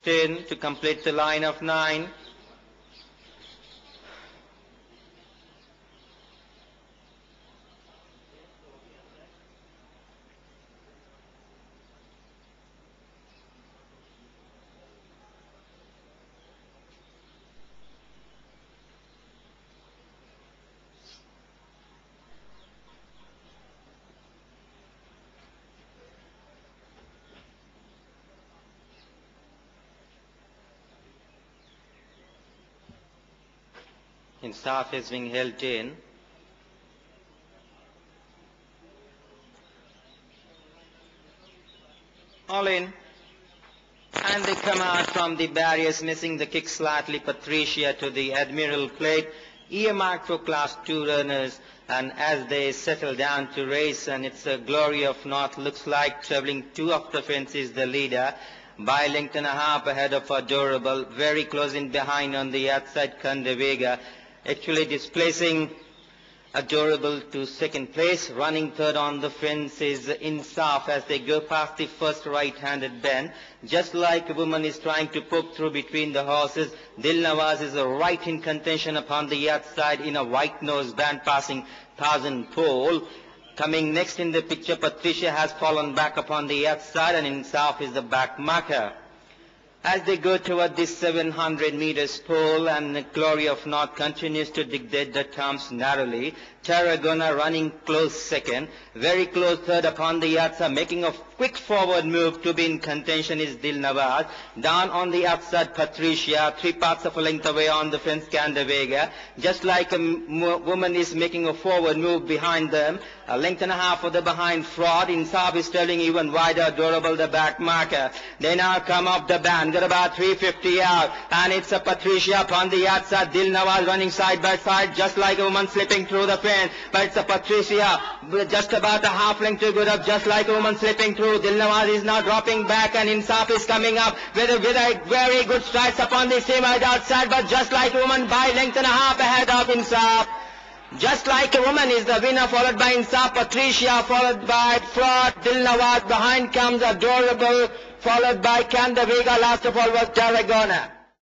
10 to complete the line of 9. Insaf is being held in. All in. And they come out from the barriers, missing the kick slightly. Patricia to the Admiral plate. Earmarked for class 2 runners. And as they settle down to race, and it's a Glory of North, looks like traveling 2 of the fence is the leader. By length and a half ahead of Adorable. Very close in behind on the outside, Kandavega. Actually displacing Adorable to second place. Running third on the fence is Insaf as they go past the first right-handed bend. Just like a woman is trying to poke through between the horses, Dil Nawaz is right in contention upon the outside in a white-nosed band passing 1000 pole. Coming next in the picture, Patricia has fallen back upon the outside and Insaf is the back marker. As they go toward this 700 meters pole, and the Glory of North continues to dictate the terms narrowly. Tarragona running close second. Very close third upon the outside, making a quick forward move to be in contention is Dil Nawaz. Down on the outside, Patricia. 3 parts of a length away on the fence, Kandavega. Just like a woman is making a forward move behind them. A length and a half of the behind Fraud. Insaf is trailing even wider, Adorable the back marker. They now come off the band. Got about 350 out. And it's a Patricia upon the outside. Dil Nawaz running side by side, just like a woman slipping through the fence. But it's a Patricia just about a half length to good up, just like a woman slipping through. Dil Nawaz is now dropping back, and Insaf is coming up with a very good strides upon the same outside, but just like a woman by length and a half ahead of Insaf. Just like a woman is the winner, followed by Insaf, Patricia, followed by Fraud, Dil Nawaz. Behind comes Adorable, followed by Kandavega. Last of all was Tarragona.